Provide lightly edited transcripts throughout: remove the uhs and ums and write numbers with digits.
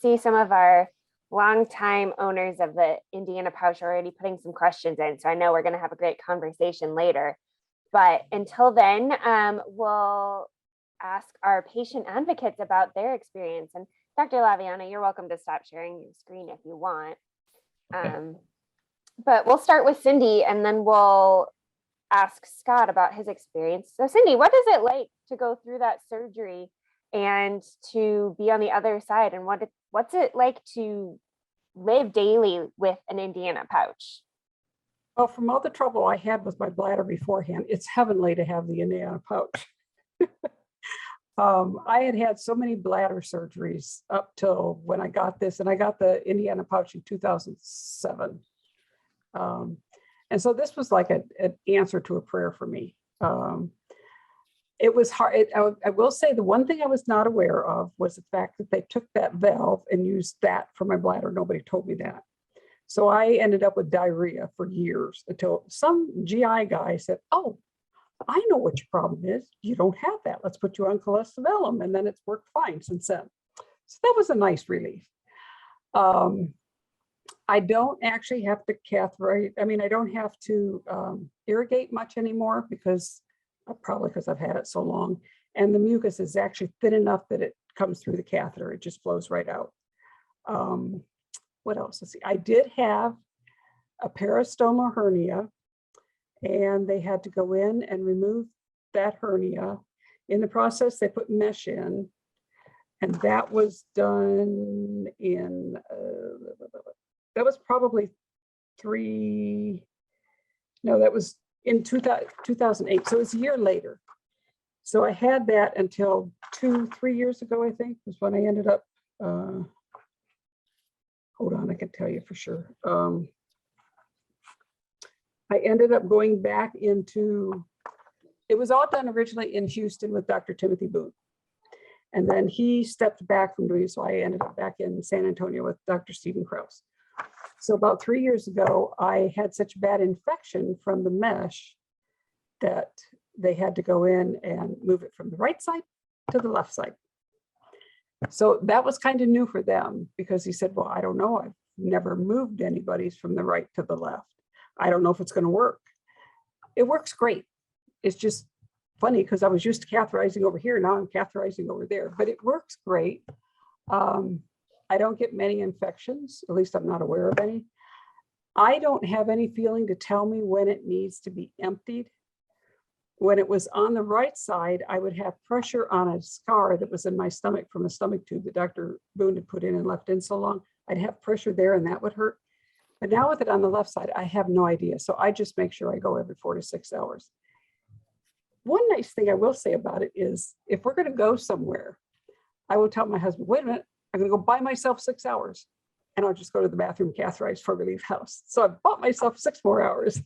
see some of our longtime owners of the Indiana pouch already putting some questions in. So I know we're going to have a great conversation later. But until then, we'll ask our patient advocates about their experience. And Dr. Laviana, you're welcome to stop sharing your screen if you want. But we'll start with Cindy, and then we'll ask Scott about his experience. So Cindy, what is it like to go through that surgery and to be on the other side? And what's it like to live daily with an Indiana pouch? Well, from all the trouble I had with my bladder beforehand, it's heavenly to have the Indiana pouch. I had had so many bladder surgeries up till when I got this, and I got the Indiana pouch in 2007. And so this was like an answer to a prayer for me. It was hard. I will say the one thing I was not aware of was the fact that they took that valve and used that for my bladder. Nobody told me that. So I ended up with diarrhea for years until some GI guy said, "Oh, I know what your problem is. You don't have that. Let's put you on cholesterol." And then it's worked fine since then. So that was a nice relief. I don't actually have to catheterize. I mean, I don't have to irrigate much anymore because I've had it so long. And the mucus is actually thin enough that it comes through the catheter. It just flows right out. What else? Let's see. I did have a peristoma hernia, and they had to go in and remove that hernia. In the process, they put mesh in, and that was done in, that was probably that was in 2008. So it's a year later. So I had that until 2-3 years ago, I think, was when I ended up, hold on, I can tell you for sure. I ended up going back into, it was all done originally in Houston with Dr. Timothy Boone. And then he stepped back from doing it, so I ended up back in San Antonio with Dr. Stephen Krause. So about 3 years ago, I had such bad infection from the mesh that they had to go in and move it from the right side to the left side. So that was kind of new for them because he said, "Well, I don't know. I've never moved anybody's from the right to the left. I don't know if it's going to work." It works great. It's just funny because I was used to catheterizing over here. Now I'm catheterizing over there, but it works great. I don't get many infections, at least I'm not aware of any. I don't have any feeling to tell me when it needs to be emptied. When it was on the right side, I would have pressure on a scar that was in my stomach from a stomach tube that Dr. Boone had put in and left in so long. I'd have pressure there and that would hurt. But now with it on the left side, I have no idea. So I just make sure I go every 4 to 6 hours. One nice thing I will say about it is if we're going to go somewhere, I will tell my husband, "Wait a minute, I'm going to go buy myself 6 hours and I'll just go to the bathroom, catheterize before we leave the house." So I bought myself 6 more hours.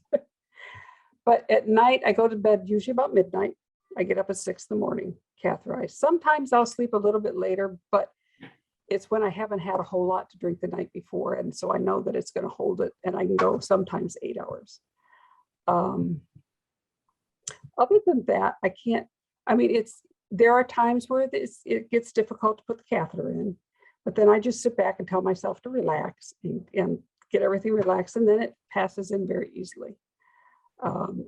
But at night, I go to bed usually about midnight. I get up at 6 in the morning, catheterize. Sometimes I'll sleep a little bit later, but it's when I haven't had a whole lot to drink the night before. And so I know that it's going to hold it, and I can go sometimes 8 hours. Other than that, I can't, I mean, there are times where it gets difficult to put the catheter in, but then I just sit back and tell myself to relax and get everything relaxed, and then it passes in very easily.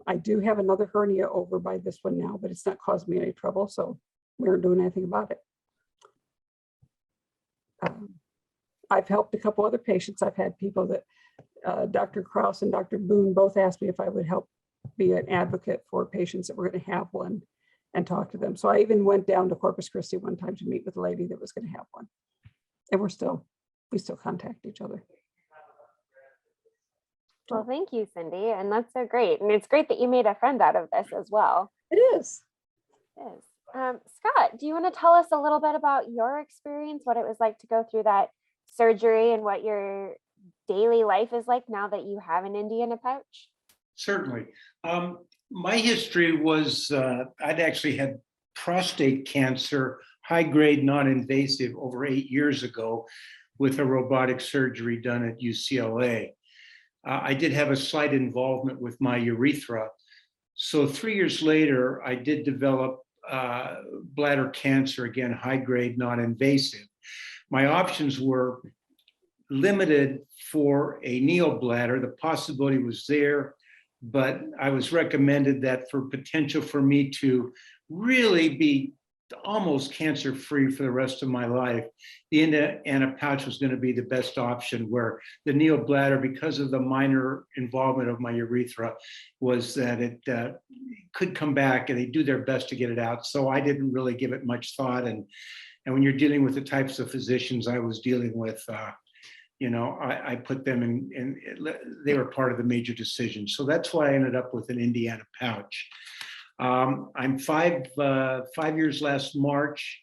I do have another hernia over by this one now, but it's not caused me any trouble, so we aren't doing anything about it. I've helped a couple other patients. I've had people that Dr. Krause and Dr. Boone both asked me if I would help be an advocate for patients that were going to have one and talk to them. So I even went down to Corpus Christi one time to meet with a lady that was going to have one. And we still contact each other. Well, thank you, Cindy. And that's so great. And it's great that you made a friend out of this as well. It is. It is. Scott, do you want to tell us a little bit about your experience, what it was like to go through that surgery and what your daily life is like now that you have an Indiana pouch? Certainly. My history was, I'd actually had prostate cancer, high-grade, non-invasive, over 8 years ago with a robotic surgery done at UCLA. I did have a slight involvement with my urethra. So 3 years later, I did develop bladder cancer, again, high-grade, non-invasive. my options were limited for a neobladder. The possibility was there, but I was recommended that for potential for me to really be almost cancer-free for the rest of my life, the Indiana pouch was going to be the best option, where the neobladder, because of the minor involvement of my urethra, was that it could come back, and they do their best to get it out. So I didn't really give it much thought. And when you're dealing with the types of physicians I was dealing with, I put them in, they were part of the major decision. So that's why I ended up with an Indiana pouch. I'm 5 years last March,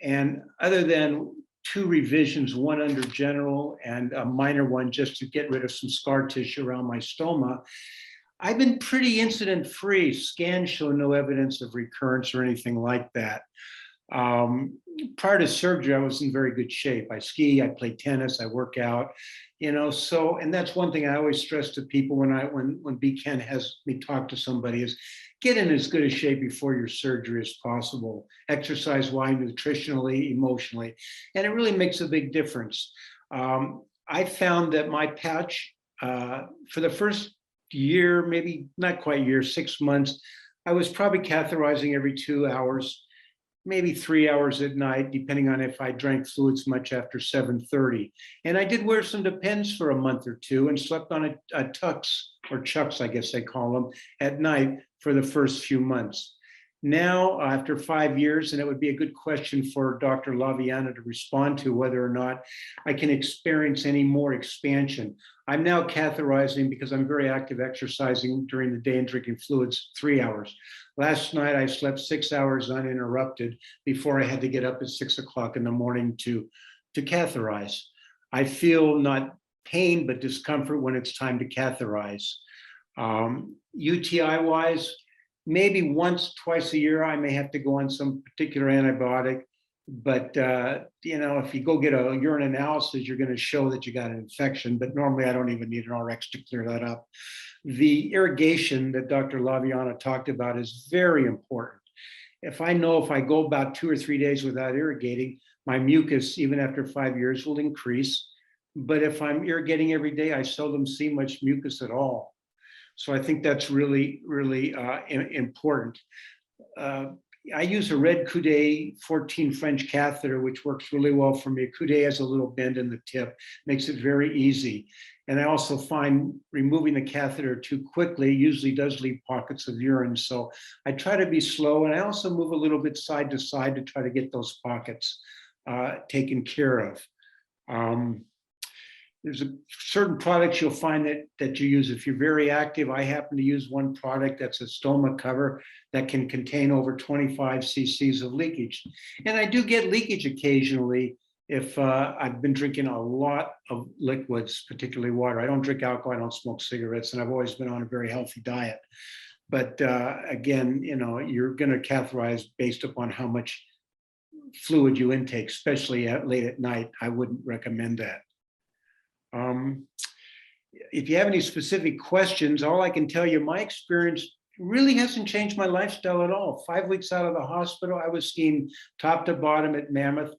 and other than 2 revisions, one under general and a minor one just to get rid of some scar tissue around my stoma, I've been pretty incident free. Scans show no evidence of recurrence or anything like that. Prior to surgery, I was in very good shape. I ski, I play tennis, I work out, so, and that's one thing I always stress to people when B-Ken has me talk to somebody is get in as good a shape before your surgery as possible, exercise-wise, nutritionally, emotionally, and it really makes a big difference. I found that my pouch, for the first year, maybe not quite year, 6 months, I was probably catheterizing every 2 hours, maybe 3 hours at night, depending on if I drank fluids much after 7:30. And I did wear some Depends for a month or two and slept on a tux, or chucks, I guess they call them, at night for the first few months. Now, after 5 years, and it would be a good question for Dr. Laviana to respond to, whether or not I can experience any more expansion. I'm now catheterizing because I'm very active exercising during the day and drinking fluids 3 hours. Last night, I slept 6 hours uninterrupted before I had to get up at 6 o'clock in the morning to catheterize. I feel not pain, but discomfort when it's time to catheterize. UTI-wise, maybe once, twice a year, I may have to go on some particular antibiotic. But, if you go get a urine analysis, you're going to show that you got an infection. But normally, I don't even need an RX to clear that up. The irrigation that Dr. Laviana talked about is very important. If I know if I go about 2 or 3 days without irrigating, my mucus, even after 5 years, will increase. But if I'm irrigating every day, I seldom see much mucus at all. So I think that's really, really important. I use a red Coude 14 French catheter, which works really well for me. Coude has a little bend in the tip, makes it very easy. And I also find removing the catheter too quickly usually does leave pockets of urine. So I try to be slow, and I also move a little bit side to side to try to get those pockets taken care of. There's certain products you'll find that you use. If you're very active, I happen to use one product that's a stoma cover that can contain over 25 cc's of leakage. And I do get leakage occasionally if I've been drinking a lot of liquids, particularly water. I don't drink alcohol, I don't smoke cigarettes, and I've always been on a very healthy diet. But again, you're going to catheterize based upon how much fluid you intake, especially late at night. I wouldn't recommend that. If you have any specific questions, all I can tell you, my experience really hasn't changed my lifestyle at all. 5 weeks out of the hospital, I was skiing top to bottom at Mammoth,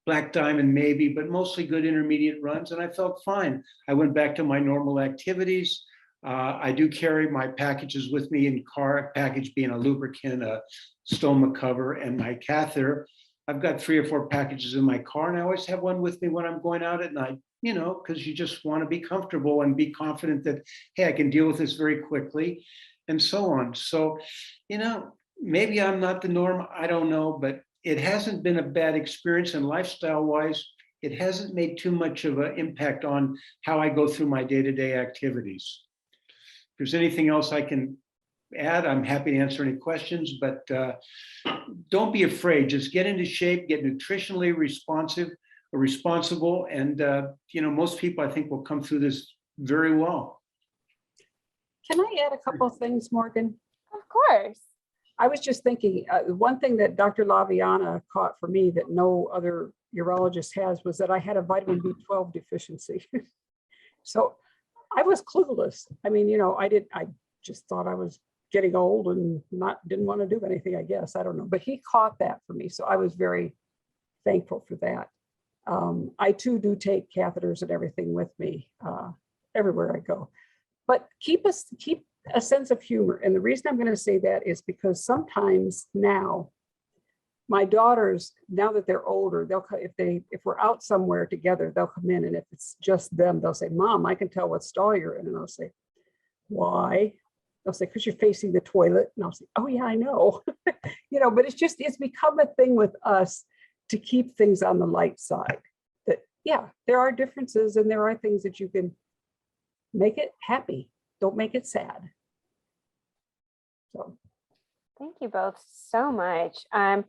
Black Diamond maybe, but mostly good intermediate runs, and I felt fine. I went back to my normal activities. I do carry my packages with me in car, package being a lubricant, a stoma cover, and my catheter. I've got 3 or 4 packages in my car, and I always have one with me when I'm going out at night, because you just want to be comfortable and be confident that, hey, I can deal with this very quickly, and so on. So, maybe I'm not the norm, I don't know, but it hasn't been a bad experience, and lifestyle-wise, it hasn't made too much of an impact on how I go through my day-to-day activities. If there's anything else I can add, I'm happy to answer any questions, but don't be afraid. Just get into shape, get nutritionally responsible, and most people, I think, will come through this very well. Can I add a couple of things, Morgan? Of course. I was just thinking, one thing that Dr. Laviana caught for me that no other urologist has was that I had a vitamin B12 deficiency. So I was clueless. I mean, I just thought I was getting old and didn't want to do anything, I guess. I don't know. But he caught that for me. So I was very thankful for that. I too do take catheters and everything with me everywhere I go. But keep a sense of humor. And the reason I'm going to say that is because sometimes now, my daughters, now that they're older, if we're out somewhere together, they'll come in, and if it's just them, they'll say, "Mom, I can tell what stall you're in." And I'll say, "Why?" They'll say, "Because you're facing the toilet." And I'll say, "Oh yeah, I know." But it's become a thing with us to keep things on the light side. That, yeah, there are differences, and there are things that you can make it happy. Don't make it sad. So Thank you both so much. And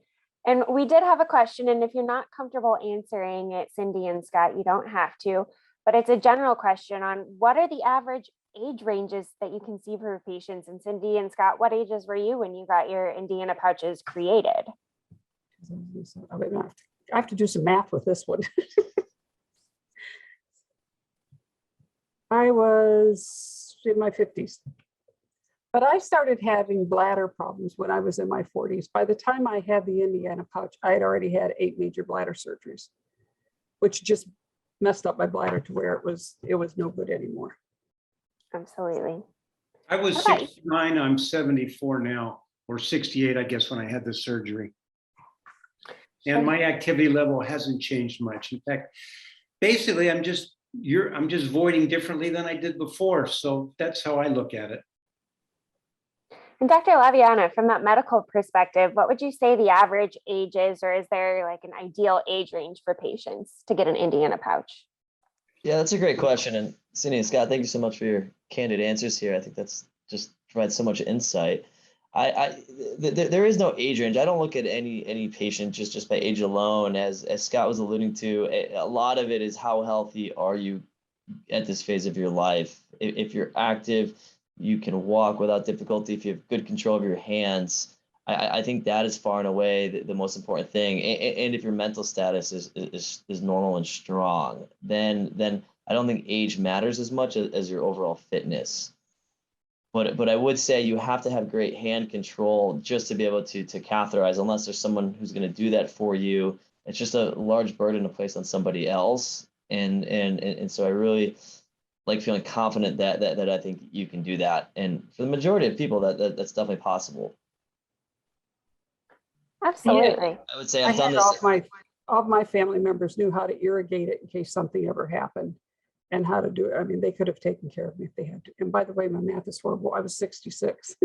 we did have a question, and if you're not comfortable answering it, Cindy and Scott, you don't have to, but it's a general question on what are the average age ranges that you can see for patients? And Cindy and Scott, what ages were you when you got your Indiana pouches created? I have to do some math with this one. I was in my 50s. But I started having bladder problems when I was in my 40s. By the time I had the Indiana pouch, I had already had 8 major bladder surgeries, which just messed up my bladder to where it was no good anymore. Absolutely. I was Okay. 69, I'm 74 now, or 68, I guess, when I had the surgery. And my activity level hasn't changed much. In fact, basically, I'm just voiding differently than I did before. So that's how I look at it. And Dr. Laviana, from that medical perspective, what would you say the average age is, or is there like an ideal age range for patients to get an Indiana pouch? Yeah, that's a great question. And Cindy and Scott, thank you so much for your candid answers here. I think that's just provides so much insight. There is no age range. I don't look at any patient just by age alone. As Scott was alluding to, a lot of it is how healthy are you at this phase of your life. If you're active, you can walk without difficulty. If you have good control of your hands, I think that is far and away the most important thing. And if your mental status is normal and strong, then I don't think age matters as much as your overall fitness. But I would say you have to have great hand control just to be able to catheterize, unless there's someone who's going to do that for you. It's just a large burden to place on somebody else. And so I really like feeling confident that I think you can do that. And for the majority of people, that's definitely possible. Absolutely. Yeah, I would say I've done this. All of my family members knew how to irrigate it in case something ever happened, and how to do it. I mean, they could have taken care of me if they had to. And by the way, my math is horrible. I was 66.